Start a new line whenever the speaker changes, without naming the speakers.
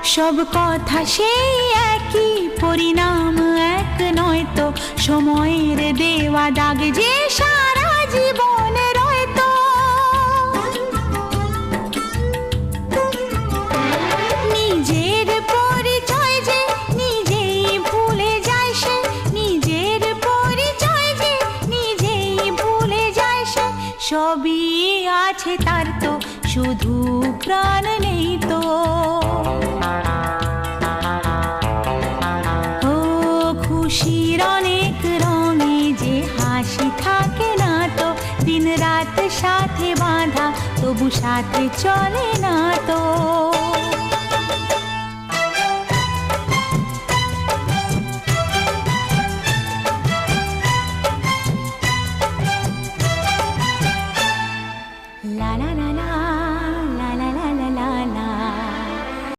সব কথা সেই একই, পরিণাম এক নয় তো, সময়ের দেওয়া দাগ যে সারা জীবন রয়তো। নিজের পরিচয় যে নিজেই ভুলে যায় সে, নিজের পরিচয় যে নিজেই ভুলে যায় সে, সবই আছে তার তো শুধু প্রাণ নেই তো। ও খুশির অনেক রঙে যে হাসি থাকে না তো, দিন রাত সাথে বাঁধা তবু সাথে চলে না তো।